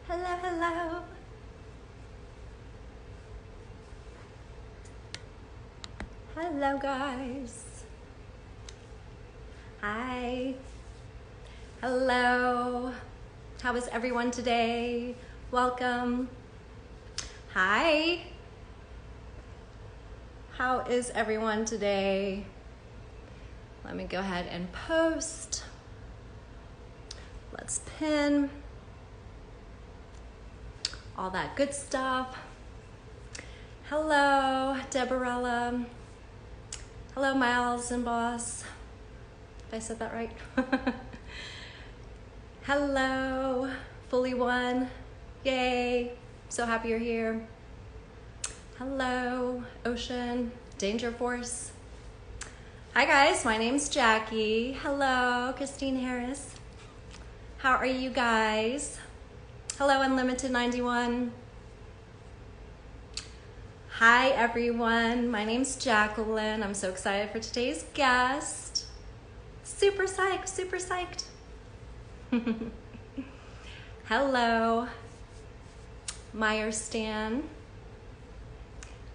Hello, hello. Hello, guys. Hi. Hello. How is everyone today? Welcome. Hi. How is everyone today? Let me go ahead and post. Let's pin. All that good stuff. Hello, Deborella. Hello, Miles and Boss. If I said that right. Hello, Fully One. Yay, so happy you're here. Hello, Ocean, Danger Force. Hi guys, my name's Jackie. Hello, Christine Harris. How are you guys? Hello, Unlimited 91. Hi everyone, my name's Jacqueline. I'm so excited for today's guest. Super psyched, super psyched. Hello, Meyer Stan.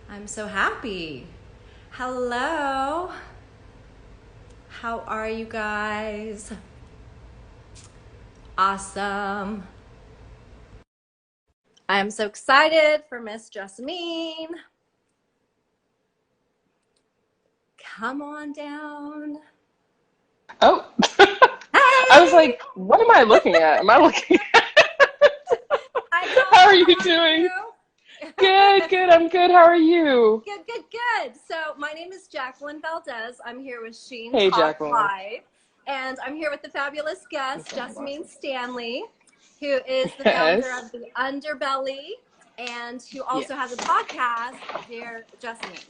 I'm so happy. Hello. How are you guys? Awesome. I am so excited for Miss Jessamyn. Come on down. Oh, Hey! I was like, what am I looking at? Am I looking at? I know. How are you doing? Good, good. I'm good. How are you? Good, good, good. So my name is Jacqueline Valdez. I'm here with Sheen Hey, Talk Jacqueline. Live. And I'm here with the fabulous guest, Jessamyn Stanley, who is the founder of the Underbelly and who also has a podcast, Dear Jessamyn.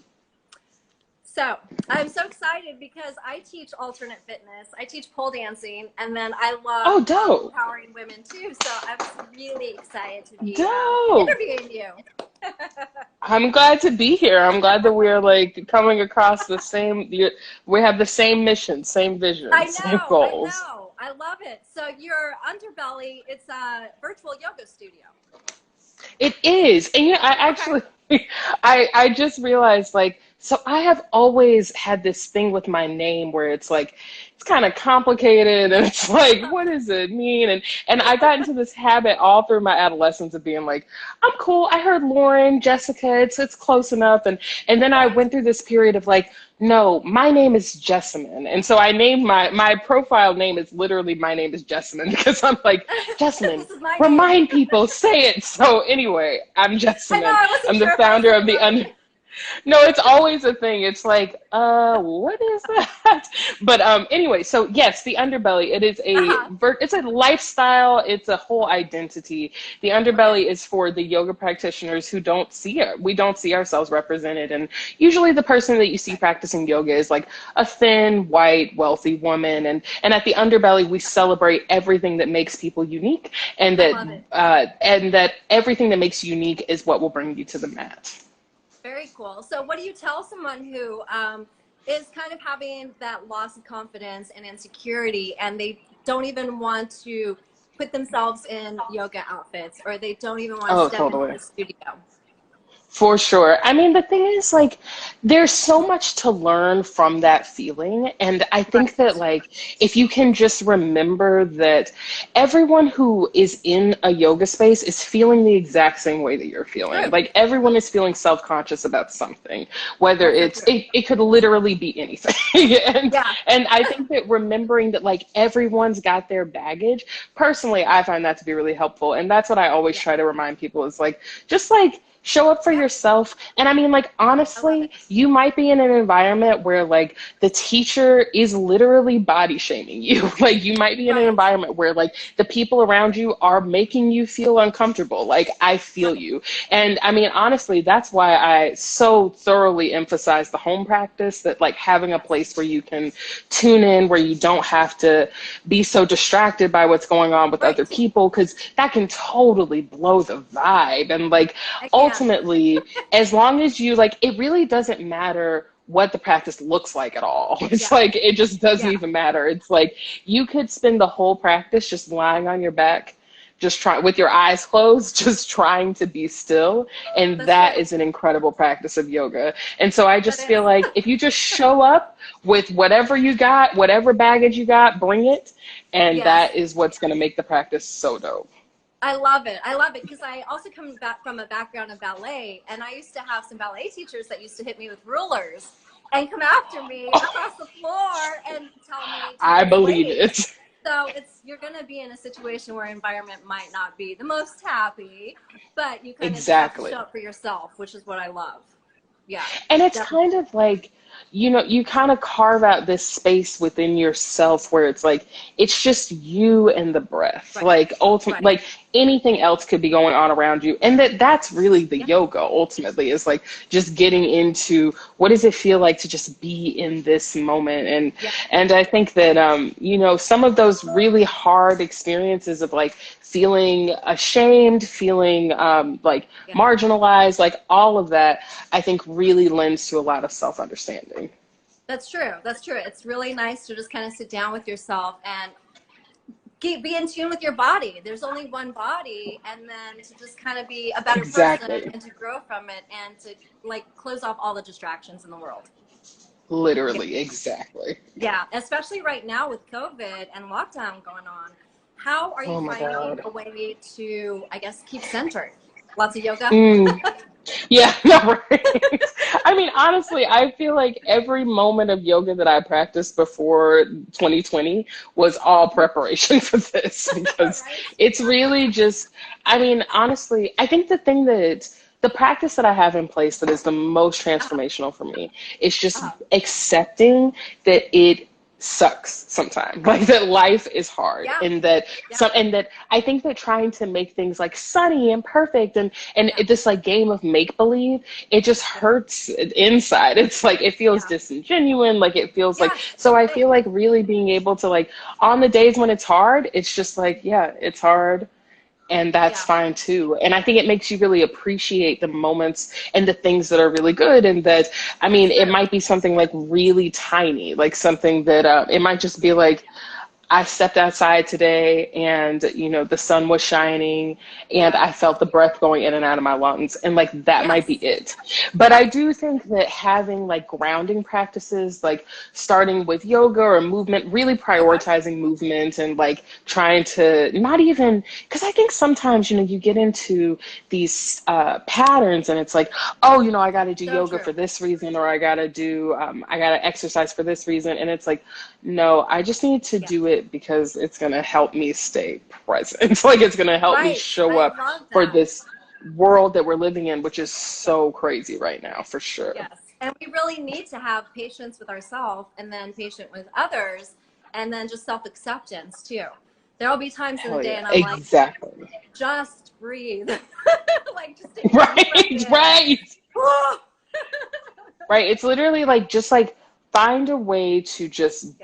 So I'm so excited because I teach alternate fitness. I teach pole dancing, and then I love empowering women too. So I was really excited to be interviewing you. I'm glad to be here. I'm glad that we're like coming across the same. We have the same mission, same vision, same goals. I know. I love it. So your Underbelly, it's a virtual yoga studio. It is, and I actually, I just realized like. So I have always had this thing with my name where it's like, it's kind of complicated and it's like, what does it mean? And I got into this habit all through my adolescence of being like, I'm cool. I heard Lauren, Jessica, it's close enough. And then I went through this period of like, no, my name is Jessamyn. And so I named my profile name is literally, my name is Jessamyn because I'm like, Jessamyn, remind people, say it. So anyway, I'm Jessamyn. I'm the founder of the No, it's always a thing. It's like, what is that? But anyway, so yes, the Underbelly, it is it's a lifestyle, it's a whole identity. The Underbelly is for the yoga practitioners who don't see it. We don't see ourselves represented. And usually the person that you see practicing yoga is like a thin, white, wealthy woman. And at the Underbelly, we celebrate everything that makes people unique, and that everything that makes you unique is what will bring you to the mat. Very cool. So what do you tell someone who is kind of having that loss of confidence and insecurity, and they don't even want to put themselves in yoga outfits, or they don't even want to step into the studio? For sure. I mean, the thing is, like, there's so much to learn from that feeling. And I think that, like, if you can just remember that everyone who is in a yoga space is feeling the exact same way that you're feeling. Like, everyone is feeling self-conscious about something, whether it could literally be anything. And I think that remembering that, like, everyone's got their baggage, personally, I find that to be really helpful. And that's what I always try to remind people is, like, just, like, show up for yourself. And I mean, like, honestly, you might be in an environment where like the teacher is literally body shaming you. Like, you might be in an environment where like the people around you are making you feel uncomfortable. Like, I feel you. And I mean, honestly, that's why I so thoroughly emphasize the home practice, that like having a place where you can tune in, where you don't have to be so distracted by what's going on with other people, because that can totally blow the vibe. And like, ultimately, as long as you like, it really doesn't matter what the practice looks like at all. It's like, it just doesn't even matter. It's like, you could spend the whole practice just lying on your back, just try with your eyes closed, just trying to be still. And that is an incredible practice of yoga. And so I just feel like if you just show up with whatever you got, whatever baggage you got, bring it. And that is what's going to make the practice so dope. I love it. I love it because I also come back from a background of ballet, and I used to have some ballet teachers that used to hit me with rulers and come after me across the floor and tell me to I believe it. So you're going to be in a situation where environment might not be the most happy, but you kind of have to show up for yourself, which is what I love. Yeah. And it's kind of like, you know, you kind of carve out this space within yourself where it's like, it's just you and the breath. Like ultimately, like anything else could be going on around you. And that's really the yoga ultimately, is like just getting into what does it feel like to just be in this moment. And I think that, you know, some of those really hard experiences of like feeling ashamed, feeling like marginalized, like all of that, I think really lends to a lot of self-understanding. That's true. That's true. It's really nice to just kind of sit down with yourself and be in tune with your body. There's only one body, and then to just kind of be a better person and to grow from it and to like close off all the distractions in the world. Literally, exactly. Yeah, especially right now with COVID and lockdown going on. How are you finding a way to, I guess, keep centered? Lots of yoga? Yeah, no, right. I mean, honestly, I feel like every moment of yoga that I practiced before 2020 was all preparation for this, because it's really just, I mean, honestly, I think the practice that I have in place that is the most transformational for me is just accepting that it sucks sometimes, like that life is hard, and that and that I think that trying to make things like sunny and perfect and this like game of make-believe, it just hurts inside. It's like it feels disingenuous, like it feels like, so I feel like really being able to like on the days when it's hard, it's just like, yeah, it's hard. And that's fine too. And I think it makes you really appreciate the moments and the things that are really good. And that, I mean, it might be something like really tiny, like something that it might just be like, I stepped outside today and, you know, the sun was shining and I felt the breath going in and out of my lungs, and like that might be it. But I do think that having like grounding practices, like starting with yoga or movement, really prioritizing movement and like trying to not even, because I think sometimes, you know, you get into these patterns and it's like, oh, you know, I got to do yoga for this reason, or I got to exercise for this reason. And it's like, no, I just need to do it because it's going to help me stay present. Like it's going to help me show up for this world that we're living in, which is so crazy right now, for sure. Yes. And we really need to have patience with ourselves and then patient with others, and then just self-acceptance too. There will be times in the day and I'm like, just breathe. Like just take right. Right. It's literally like, just like, find a way to just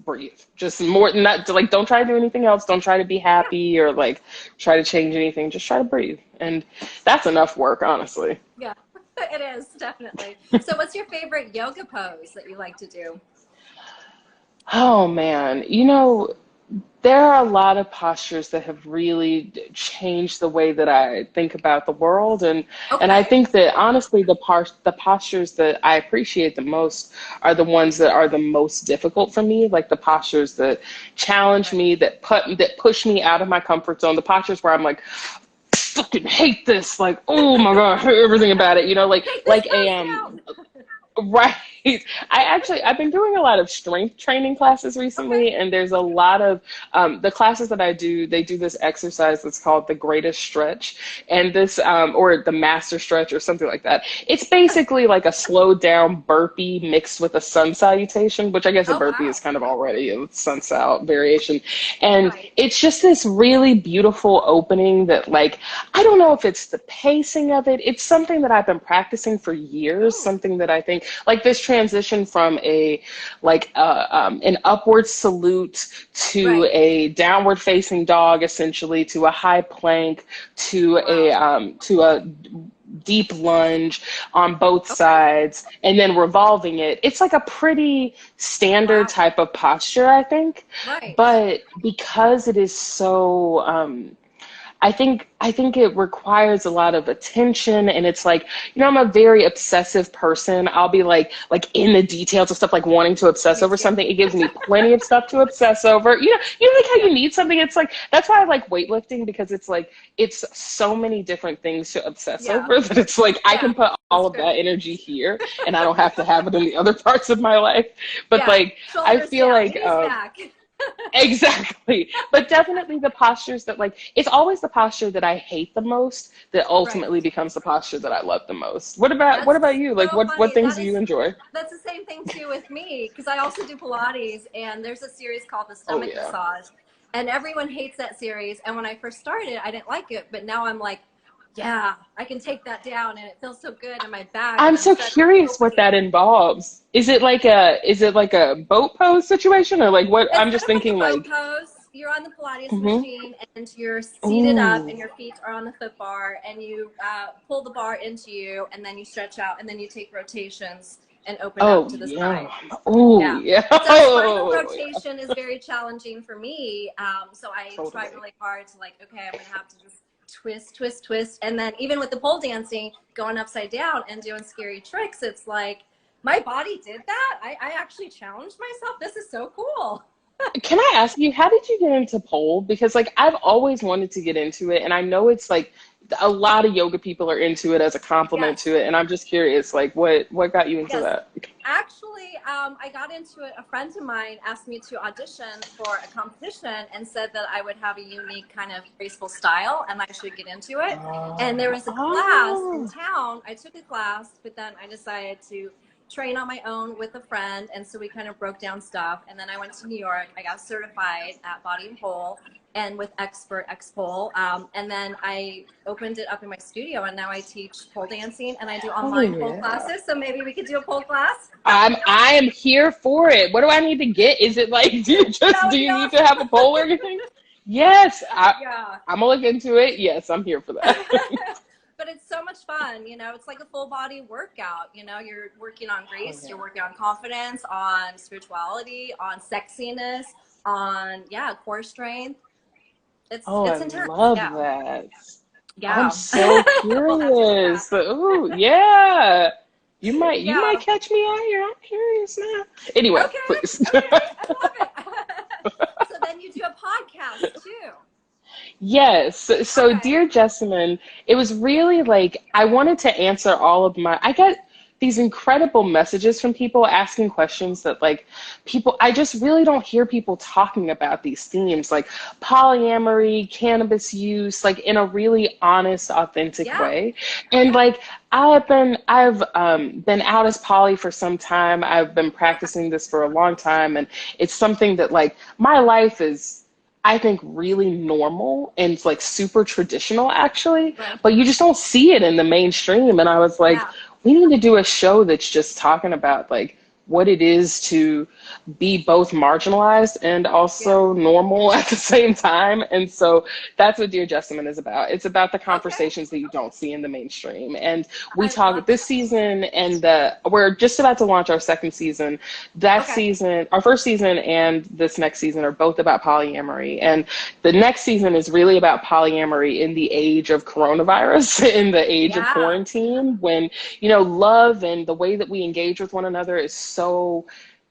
breathe. Just more, not like, don't try to do anything else. Don't try to be happy or like try to change anything. Just try to breathe. And that's enough work, honestly. Yeah, it is, definitely. So what's your favorite yoga pose that you like to do? Oh man, you know, there are a lot of postures that have really changed the way that I think about the world, and I think that honestly the postures that I appreciate the most are the ones that are the most difficult for me, like the postures that challenge me, that push me out of my comfort zone, the postures where I'm like, fucking hate this, like, oh my god, I hate everything about it, you know, like right. I've been doing a lot of strength training classes recently, and there's a lot of the classes that I do, they do this exercise that's called the greatest stretch, and this or the master stretch or something like that. It's basically like a slowed down burpee mixed with a sun salutation, which I guess a burpee is kind of already a sun sal variation. And it's just this really beautiful opening that, like, I don't know if it's the pacing of it. It's something that I've been practicing for years, something that I think like this transition from an upward salute to a downward facing dog, essentially, to a high plank, to a deep lunge on both sides, and then revolving it. It's like a pretty standard type of posture, I think. But because it is so I think it requires a lot of attention, and it's like, you know, I'm a very obsessive person. I'll be like in the details of stuff, like wanting to obsess Me over too. something. It gives me plenty of stuff to obsess over. You know, like how you need something. It's like, that's why I like weightlifting, because it's like, it's so many different things to obsess Yeah. over that it's like, I Yeah. can put all That's of true. that energy here, and I don't have to have it in the other parts of my life. But Yeah. like, I Shoulders feel down, like, knees back. exactly. But definitely the postures that, like, it's always the posture that I hate the most that Right. ultimately becomes the posture that I love the most. What That's about you? Like, so what funny. things do you enjoy? That's the same thing too with me, because I also do Pilates, and there's a series called the Oh Stomach yeah. Massage, and everyone hates that series. And when I first started, I didn't like it, but now I'm like, yeah, I can take that down, and it feels so good in my back, I'm and I'm so stretching so curious what many. that involves. Is it like a boat pose situation, or like what? It's I'm kind just of like a thinking boat like, pose. You're on the Pilates hmm, machine, and you're seated up, and ooh, your feet are on the foot bar, and you pull the bar into you, and then you stretch out, and then you take rotations and open up oh to the yeah, side. ooh Yeah. yeah, So spinal oh yeah, rotation is very challenging for me. So I try totally. really hard to, like, okay, I'm going to have to just twist, twist, twist. And then even with the pole dancing, going upside down and doing scary tricks, it's like, my body did that. I actually challenged myself. This is so cool. Can I ask you, how did you get into pole? Because like I've always wanted to get into it, and I know it's like a lot of yoga people are into it as a compliment Yes. to it, and I'm just curious, like what got you into Yes. that? Actually, I got into it. A friend of mine asked me to audition for a competition and said that I would have a unique kind of graceful style and I should get into it. And there was a class in Oh, town. I took a class, but then I decided to train on my own with a friend. And so we kind of broke down stuff. And then I went to New York. I got certified at Body and Pole and with Expert X Pole. And then I opened it up in my studio, and now I teach pole dancing and I do oh online pole yeah. classes. So maybe we could do a pole class. I am here for it. What do I need to get? Is it like, That do would be you need to have a awesome. pole or anything? Yes, Yeah. I'm gonna look into it. Yes, I'm here for that. But it's so much fun, you know. It's like a full body workout, you know. You're working on Oh grace, yeah. you're working on confidence, on spirituality, on sexiness, on, yeah, core strength. Oh, I It's intense. love Yeah. that. I'm Yeah. so We'll have to do that. curious. Ooh, yeah. You might Yeah. catch me out here. I'm curious now. Anyway, please. Okay. Okay. I love it. So then you do a podcast too. Yes. So, Okay. dear Jessamyn, it was really like I wanted to answer all of I get these incredible messages from people asking questions that like I just really don't hear people talking about these themes like polyamory, cannabis use, like in a really honest, authentic Yeah. way. And Yeah. like I've been out as poly for some time. I've been practicing this for a long time, and it's something that like my life is, I think, really normal and it's like super traditional actually, Right. but you just don't see it in the mainstream. And I was like, Yeah. we need to do a show that's just talking about like what it is to be both marginalized and Yeah. also normal at the same time. And so that's what Dear Jessamyn is about. It's about the Okay. conversations that you don't see in the mainstream. And we I talk love this that. season, and we're just about to launch our second season. That Okay. season, our first season and this next season are both about polyamory. And the next season is really about polyamory in the age of coronavirus, in the age of Yeah. quarantine, when, you know, love and the way that we engage with one another is so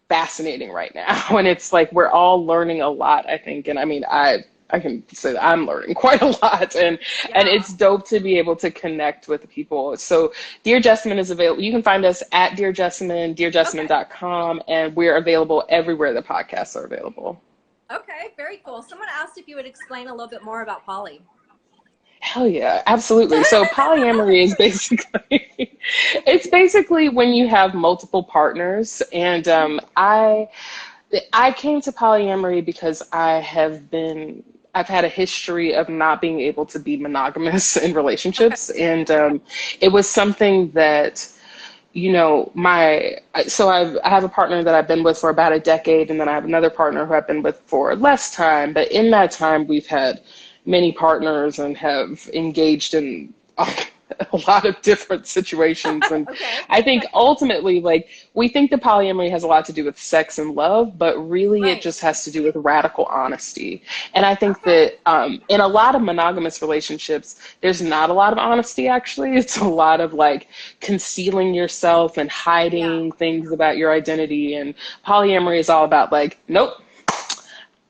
fascinating right now. And it's like we're all learning a lot, I think. And I mean, I can say that I'm learning quite a lot, and Yeah. it's dope to be able to connect with people. So Dear Jessamyn is available. You can find us at Dear Jessamyn, Okay. dearjessamyn.com, and we're available everywhere the podcasts are available. Okay, very cool. Someone asked if you would explain a little bit more about poly. Hell yeah, absolutely. So polyamory is basically it's basically when you have multiple partners, and I came to polyamory because I've had a history of not being able to be monogamous in Okay. relationships. And it was something that, you know, I have a partner that I've been with for about a decade, and then I have another partner who I've been with for less time. But in that time, we've had many partners and have engaged in a lot of different situations. And Okay. I think ultimately, like, we think that polyamory has a lot to do with sex and love, but really it Right. just has to do with radical honesty. And I think Okay. that in a lot of monogamous relationships, there's not a lot of honesty, actually. It's a lot of like concealing yourself and Yeah. hiding things about your identity. And polyamory is all about like, nope,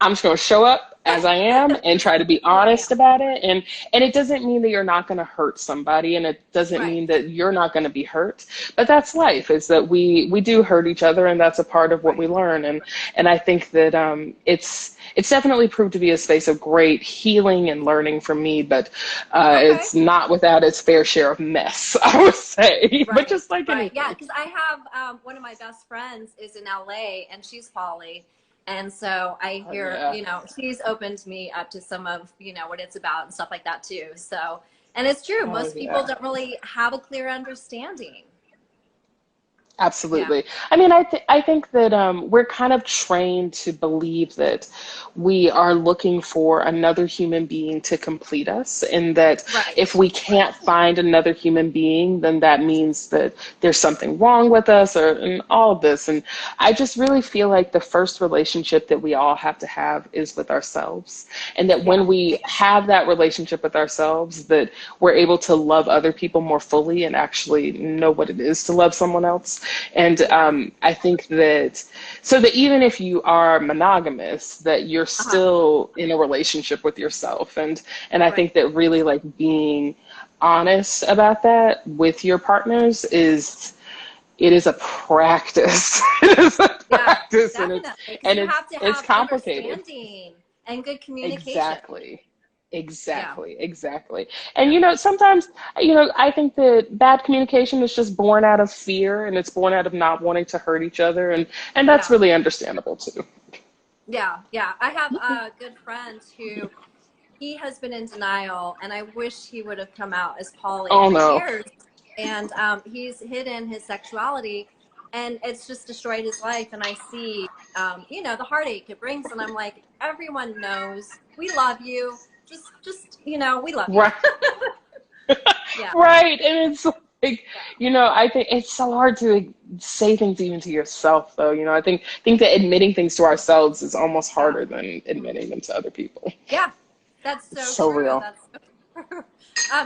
I'm just going to show up as I am and try to be Who I honest am. about it. And it doesn't mean that you're not going to hurt somebody, and it doesn't Right. mean that you're not going to be hurt. But that's life, is that we do hurt each other, and that's a part of what Right. we learn. And I think that it's definitely proved to be a space of great healing and learning for me, but Okay. it's not without its fair share of mess, I would say. But Right. just like Right. anything. Yeah, because I have one of my best friends is in LA and she's poly. And so I Oh, hear, yeah. you know, she's opened me up to some of, you know, what it's about and stuff like that too. So, and it's true. Oh, Most people yeah. don't really have a clear understanding. Yeah. Absolutely. I mean, I think that we're kind of trained to believe that we are looking for another human being to complete us, and that Right. if we can't find another human being, then that means that there's something wrong with us, or and all of this. And I just really feel like the first relationship that we all have to have is with ourselves, and that Yeah. when we have that relationship with ourselves, that we're able to love other people more fully and actually know what it is to love someone else. And Yeah. I think that, so that even if you are monogamous, that you're Uh-huh. still in a relationship with yourself. And I Right. think that really like being honest about that with your partners it is a practice. It is a Yeah, practice, definitely. Because and you have to it's have complicated. understanding and good communication. Exactly. Yeah. Exactly. And Yeah. sometimes, I think that bad communication is just born out of fear, and it's born out of not wanting to hurt each other, and that's Yeah. really understandable too. Yeah. Yeah. I have a good friend who he has been in denial, and I wish he would have come out as poly Oh for no. years. And he's hidden his sexuality, and it's just destroyed his life. And I see, you know, the heartache it brings, and I'm like, everyone knows we love you. Just you know, we love you. Right. Yeah. Right. And it's like, Yeah. I think it's so hard to say things even to yourself, though. I think that admitting things to ourselves is almost Yeah. harder than admitting them to other people. Yeah. That's It's so so true. real. That's so true.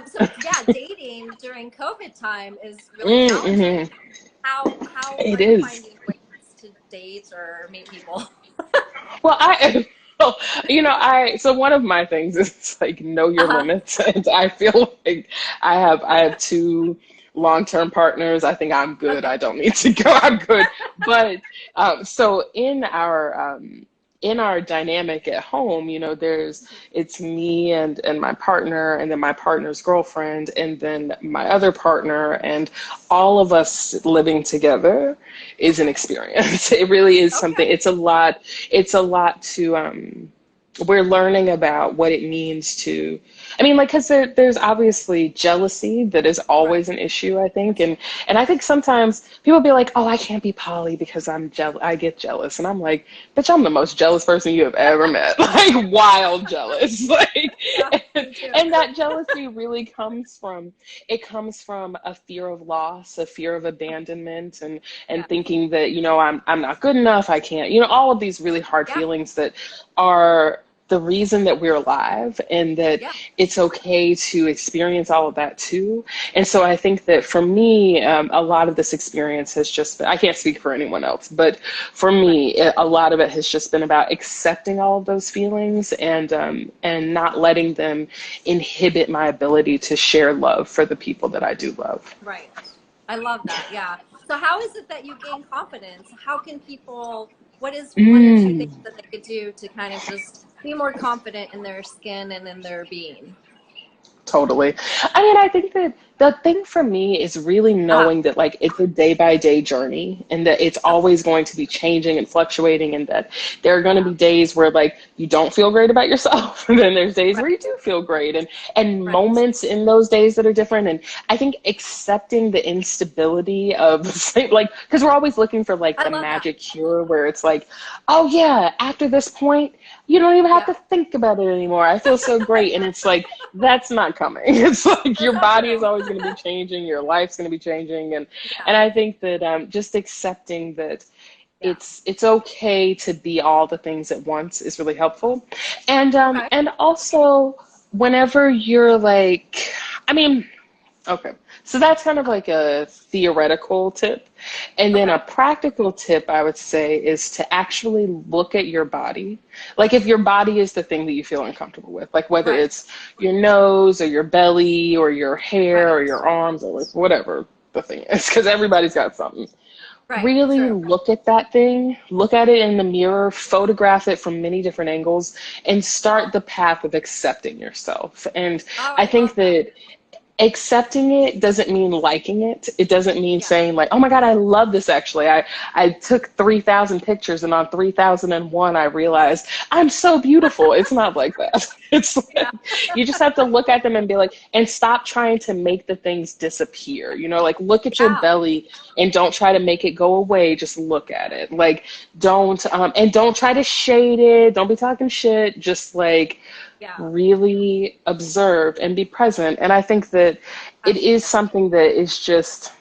So yeah, dating during COVID time is really challenging. Mm-hmm. How are It you is. finding ways to date or meet people? Well, well, so one of my things is like know your Uh-huh. limits, and I feel like I have two long-term partners. I think I'm good. Okay. I don't need to go. I'm good. But so in our dynamic at home, it's me and my partner, and then my partner's girlfriend, and then my other partner, and all of us living together is an Okay. experience. It really is something. Okay. It's a lot to we're learning about what it means to, I mean, like, because there's obviously jealousy that is Right. always an issue, I think. And I think sometimes people be like, oh, I can't be poly because I get jealous. And I'm like, bitch, I'm the most jealous person you have ever met. Like, wild jealous. Like, Yeah, and, me too. and that jealousy really comes from a fear of loss, a fear of abandonment, and Yeah. thinking that, I'm not good enough, I can't, all of these really hard Yeah. feelings that are the reason that we're alive, and that Yeah. it's okay to experience all of that too. And so I think that for me, a lot of this experience has just been, I can't speak for anyone else, but for Right. me, a lot of it has just been about accepting all of those feelings, and not letting them inhibit my ability to share love for the people that I do love. Right. I love that. Yeah. So how is it that you gain confidence? How can people, what is one or two things Mm. that they could do to kind of just be more confident in their skin and in their being? Totally. I mean, I think that the thing for me is really Uh-huh. knowing that like it's a day by day journey, and that it's Okay. always going to be changing and fluctuating, and that there are going to Yeah. be days where like you don't feel great about yourself and then there's days where Right. you do feel great, and Right. moments in those days that are different. And I think accepting the instability of like, because we're always looking for like I the love that. magic cure where it's like, oh yeah, after this point you don't even have Yeah. to think about it anymore, I feel so great. And it's like, that's not coming. It's like That's your not body is true. always going to be changing, your life's going to be changing. Yeah. And I think that just accepting that Yeah. it's okay to be all the things at once is really helpful. Okay. And also whenever you're like, I mean, okay. So that's kind of like a theoretical tip. And then Okay. a practical tip I would say is to actually look at your body. Like if your body is the thing that you feel uncomfortable with, like whether Right. it's your nose or your belly or your hair or Right. your arms or like whatever the thing is, because everybody's got something. Right. Really True. look at that thing, look at it in the mirror, photograph it from many different angles, and Uh-huh. start the path of accepting yourself. And Oh, I I think love that. that accepting it doesn't mean liking it. It doesn't mean Yeah. saying like, oh my God, I love this actually. I took 3,000 pictures and on 3,001 I realized I'm so beautiful. It's not like that. It's Yeah. like you just have to look at them and be like, and stop trying to make the things disappear. You know, like look at your Yeah. belly and don't try to make it go away. Just look at it. Like don't try to shade it. Don't be talking shit. Just like Yeah. really observe and be present. And I think that it is Absolutely. something that is just,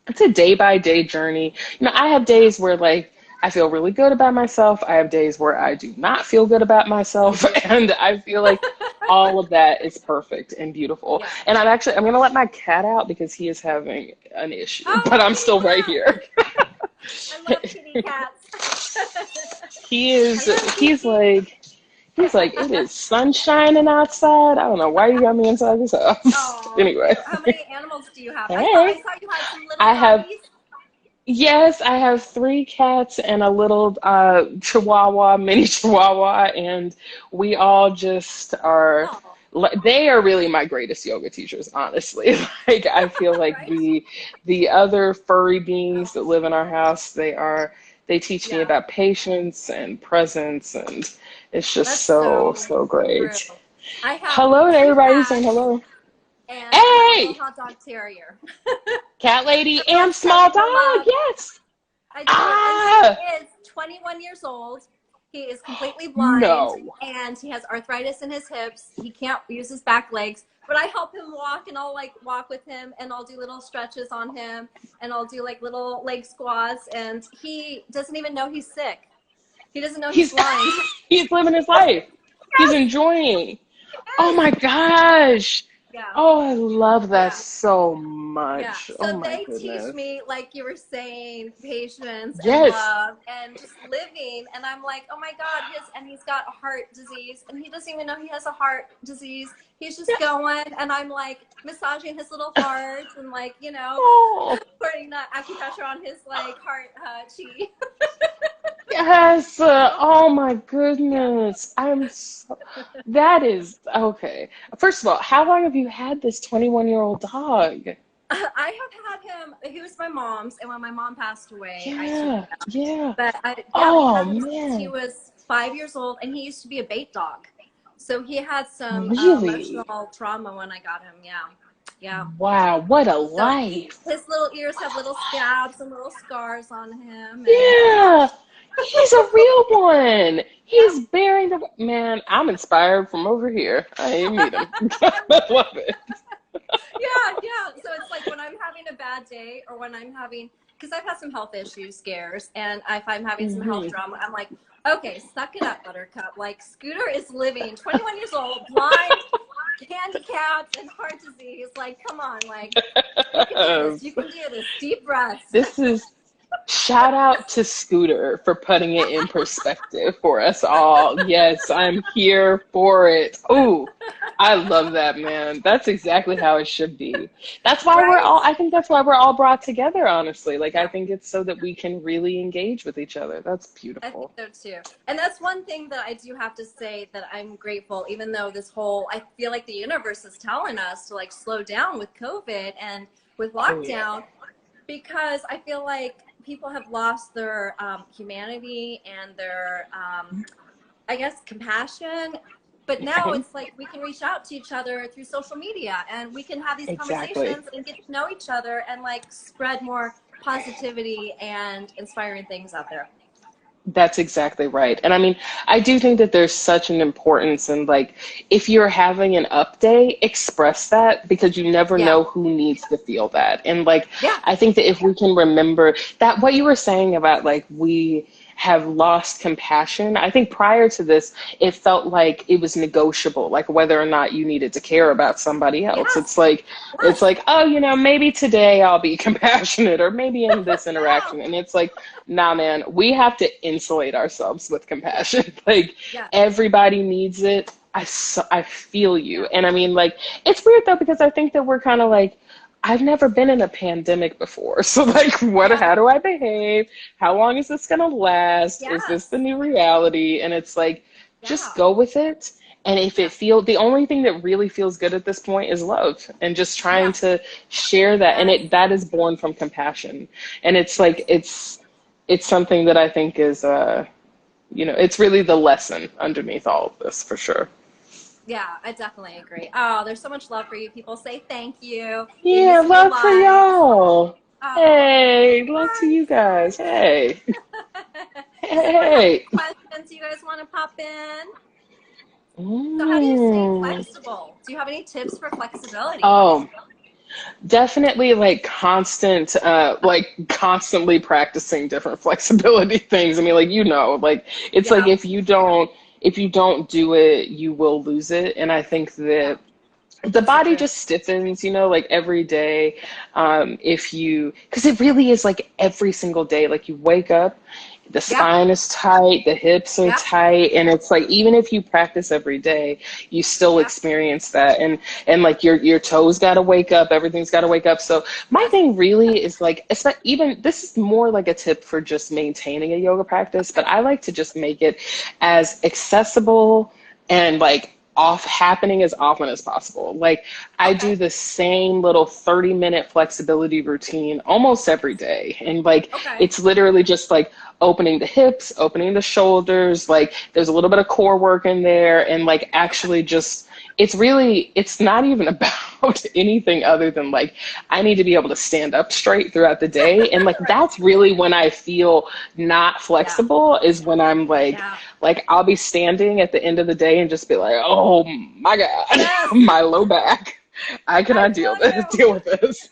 it's a day by day journey. You know, I have Yeah. days where like I feel really good about myself. I have days where I do not feel good about myself. Me too. And I feel like all of that is perfect and beautiful. Yeah. And I'm going to let my cat out because he is having an issue, but Oh, I'm kitty still right cat. here. I love kitty cats. He I is, love he's Kiki. like, He's like, it is sun shining outside. I don't know why you got me inside this house. Oh, Anyway, cute. How many animals do you have? I hey, saw you had some little I have, doggies. yes, I have three cats and a little chihuahua, mini chihuahua, and we all just are, Oh, they are really my greatest yoga teachers, honestly. Like, I feel like right? the other furry beings that live in our house, they teach me Yeah. about patience and presence, and it's just That's so, so so true. great. I have Hello to two everybody who's saying cats hello. and I have a little Hey, hot dog terrier. cat lady The and first small puppy dog. of love. Yes. I do. And Ah, he is 21 years old. He is completely blind no. and he has arthritis in his hips. He can't use his back legs, but I help him walk and I'll like walk with him and I'll do little stretches on him and I'll do like little leg squats and he doesn't even know he's sick. He doesn't know he's He's blind. he's living his life. He's Yes, enjoying. Oh yes. my gosh. Yeah. Oh, I love that Yeah. so Yeah. much. Oh So my they teach goodness. me, like you were saying, patience and Yes. love and just living. And I'm like, oh my God, he's got a heart disease and he doesn't even know he has a heart disease. He's just going and I'm like massaging his little heart and like, Oh. putting acupressure on his like heart chi. Yes. Oh my Yeah. goodness. That is okay. First of all, how long have you had this 21-year-old dog? I have had him. He was my mom's, and when my mom passed away, I took Yeah. him. Yeah. But we've Oh had him since he man. was 5 years old, and he used to be a bait dog. So he had some Really? emotional trauma when I got him. Yeah, yeah. Wow. What a So life. his little ears have little scabs and little scars on him, and yeah, Yeah. He's a real one. yeah. He's bearing the man. I'm inspired from over here. I ain't meet him. I love it. Yeah, yeah. So it's like when I'm having a bad day or when I'm having, because I've had some health issues, scares, and if I'm having some health Hmm. drama, I'm like, okay, suck it up, Buttercup. Like, Scooter is living, 21 years old, blind, handicapped, and heart disease. Like, come on, like, you can do this. You can do this. Deep breaths. This is shout out to Scooter for putting it in perspective for us all. Yes, I'm here for it. Oh, I love that, man. That's exactly how it should be. That's why Right? I think that's why we're all brought together, honestly. Like, I Yeah. think it's so that we can really engage with each other. That's I think beautiful. so too. And that's one thing that I do have to say that I'm grateful, even though I feel like the universe is telling us to like slow down with COVID and with Oh, yeah. lockdown, because I feel like people have lost their humanity and their, I guess, compassion. But now Right? it's like we can reach out to each other through social media and we can have these Exactly. conversations and get to know each other and like spread more positivity and inspiring things out there. That's exactly right. And I mean, I do think that there's such an importance in like, if you're having an up day, express that because you never Yeah. know who needs to feel that. And like, Yeah. I think that if we can remember that, what you were saying about like, we have lost compassion. I think prior to this, it felt like it was negotiable, like whether or not you needed to care about somebody else. Yes. It's like, oh, you know, maybe today I'll be compassionate or maybe in this No. interaction. And it's like, nah, man, we have to insulate ourselves with compassion. Like Yeah. everybody needs it. I feel you. And I mean, like, it's weird though, because I think that we're kind of like, I've never been in a pandemic before. So like, how do I behave? How long is this going to last? Is this the new reality? And it's like, just go with it. And if it the only thing that really feels good at this point is love and just trying to share that. And that is born from compassion. And it's like, it's something that I think is, you know, it's really the lesson underneath all of this for sure. Yeah, I definitely agree. Oh, there's so much love for you. People say thank you. Yeah, love for y'all. Oh. Hey, love to you guys. Hey. Hey. Questions you guys want to pop in? So how do you stay flexible? Do you have any tips for flexibility? Oh, definitely like constantly practicing different flexibility things. I mean, like, you know, like it's like if you don't do it, you will lose it. And I think that the body just stiffens, you know, like every day. Because it really is like every single day, like you wake up, the spine is tight, the hips are tight, and it's like even if you practice every day, you still experience that, and like your toes got to wake up, everything's got to wake up. So my thing really is like, it's not even, this is more like a tip for just maintaining a yoga practice, but I like to just make it as accessible and like happening as often as possible. Like I do the same little 30-minute flexibility routine almost every day. And like, it's literally just like opening the hips, opening the shoulders, like there's a little bit of core work in there. And like, actually just, it's not even about anything other than like, I need to be able to stand up straight throughout the day. And like, that's really when I feel not flexible is when I'm like I'll be standing at the end of the day and just be like, oh my God, my low back. I cannot deal with this.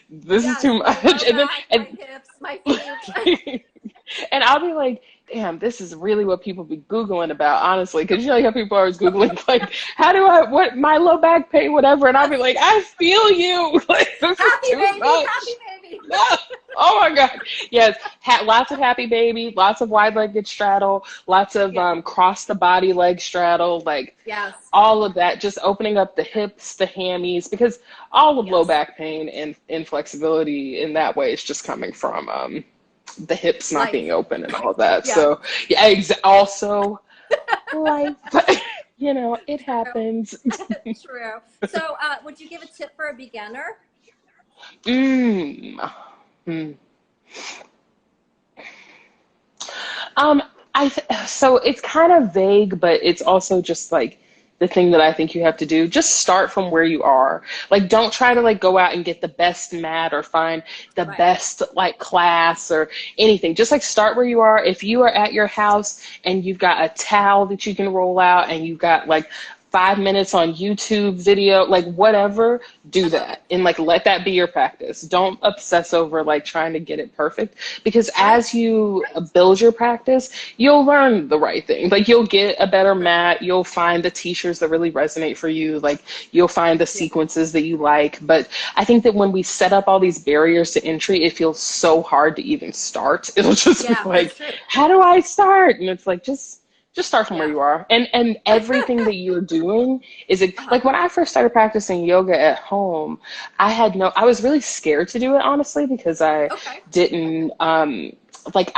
This is too much. And then, my hips, my feet. and I'll be like, damn, this is really what people be Googling about, honestly. Because you know how people are always Googling, like, what my low back pain, whatever. And I'll be like, I feel you. Like, this happy is too baby, much. happy baby. No. Oh my God. Yes. Lots of happy baby, lots of wide-legged straddle, lots of cross the body leg straddle, like all of that, just opening up the hips, the hammies, because all of low back pain and inflexibility in that way is just coming from the hips not being open and all of that. So also life, you know, it happens. True. So would you give a tip for a beginner? So it's kind of vague, but it's also just like the thing that I think you have to do. Just start from where you are. Like, don't try to like go out and get the best mat or find the best like class or anything. Just like start where you are. If you are at your house and you've got a towel that you can roll out and you've got like 5 minutes on YouTube video, like whatever, do that. And like, let that be your practice. Don't obsess over like trying to get it perfect, because as you build your practice, you'll learn the right thing. Like you'll get a better mat. You'll find the teachers that really resonate for you. Like you'll find the sequences that you like. But I think that when we set up all these barriers to entry, it feels so hard to even start. It'll just be like, how do I start? And it's like, just start from where you are. And everything that you're doing is like when I first started practicing yoga at home, I was really scared to do it, honestly, because I didn't, I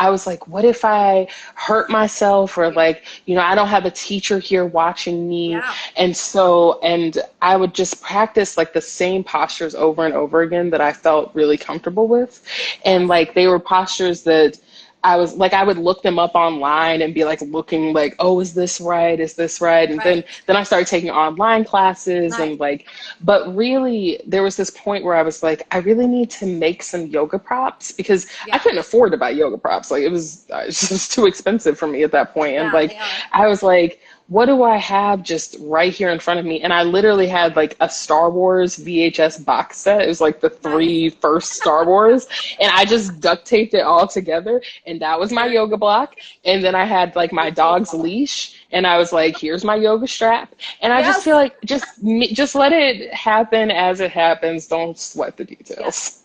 was like, what if I hurt myself, or like, you know, I don't have a teacher here watching me. And I would just practice like the same postures over and over again that I felt really comfortable with. And like, they were postures that I would look them up online and be like looking like, oh, is this right? Is this right? And then I started taking online classes and like, but really there was this point where I was like, I really need to make some yoga props because I couldn't afford to buy yoga props. Like it was just too expensive for me at that point. And like, I was like, what do I have just right here in front of me? And I literally had like a Star Wars VHS box set. It was like the 3 first Star Wars. And I just duct taped it all together. And that was my yoga block. And then I had like my dog's leash. And I was like, here's my yoga strap. And I just feel like just let it happen as it happens. Don't sweat the details.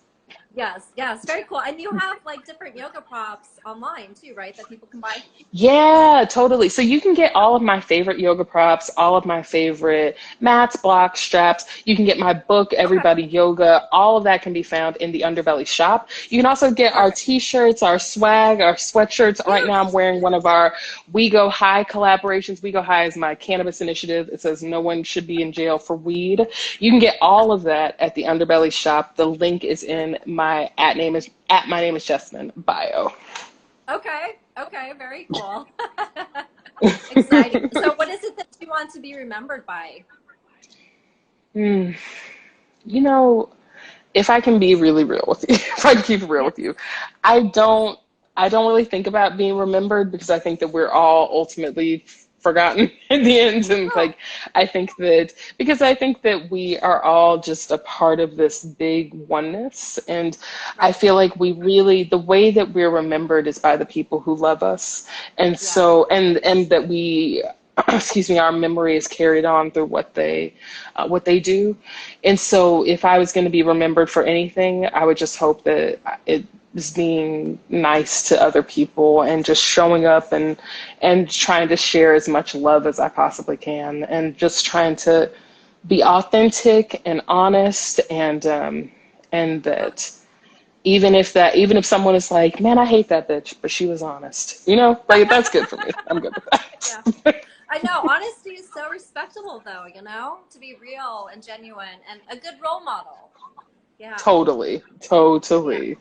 Yes, very cool. And you have like different yoga props online too, right? That people can buy? Yeah, totally. So you can get all of my favorite yoga props, all of my favorite mats, blocks, straps. You can get my book, Everybody Yoga. All of that can be found in the Underbelly shop. You can also get our t-shirts, our swag, our sweatshirts. Right now I'm wearing one of our We Go High collaborations. We Go High is my cannabis initiative. It says no one should be in jail for weed. You can get all of that at the Underbelly shop. The link is in my my name is Jessamyn bio. Okay, very cool. Exciting. So what is it that you want to be remembered by? You know, if I can be really real with you, if I can keep it real with you, I don't really think about being remembered because I think that we're all ultimately forgotten in the end. And like, I think that we are all just a part of this big oneness. And I feel like the way that we're remembered is by the people who love us. And so, and that we, our memory is carried on through what they do. And so if I was going to be remembered for anything, I would just hope that it is being nice to other people and just showing up and trying to share as much love as I possibly can and just trying to be authentic and honest and that even if someone is like, man, I hate that bitch, but she was honest, like that's good for me. I'm good with that. I know honesty is so respectable though, to be real and genuine and a good role model. Yeah. Totally. So do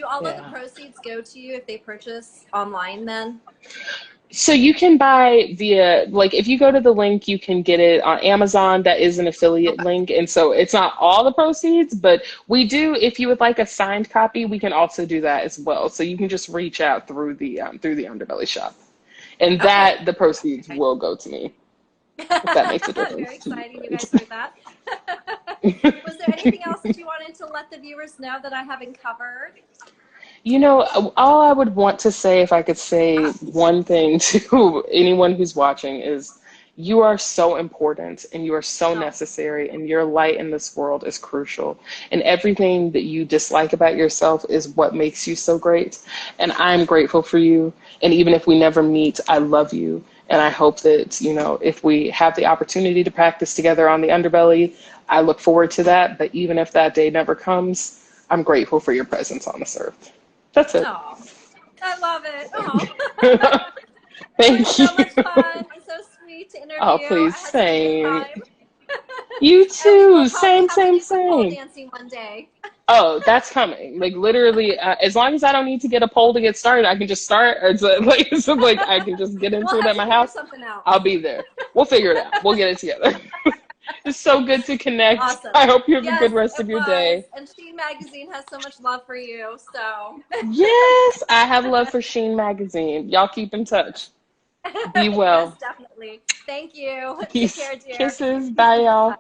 all of the proceeds go to you if they purchase online then? So you can buy via, like, if you go to the link, you can get it on Amazon. That is an affiliate link. And so it's not all the proceeds, but we do, if you would like a signed copy, we can also do that as well. So you can just reach out through the Underbelly shop. And the proceeds will go to me. If that makes a difference. Very exciting. You guys heard that. Was there anything else that you wanted to let the viewers know that I haven't covered? All I would want to say, if I could say one thing to anyone who's watching, is you are so important and you are so necessary and your light in this world is crucial. And everything that you dislike about yourself is what makes you so great. And I'm grateful for you. And even if we never meet, I love you. And I hope that, if we have the opportunity to practice together on the Underbelly, I look forward to that. But even if that day never comes, I'm grateful for your presence on this earth. That's it. Oh, I love it. Oh. Thank you. So much fun. It's so sweet to interview. Oh, please, same. You too. Same. Pole dancing one day. Oh, that's coming. Like literally, as long as I don't need to get a pole to get started, I can just start. Or like I can just get into it at my house. I'll be there. We'll figure it out. We'll get it together. It's so good to connect. Awesome. I hope you have a good rest of your day. And Sheen Magazine has so much love for you. So. Yes, I have love for Sheen Magazine. Y'all keep in touch. Be well. Yes, definitely. Thank you. Peace. Take care, dear. Kisses. Bye, y'all.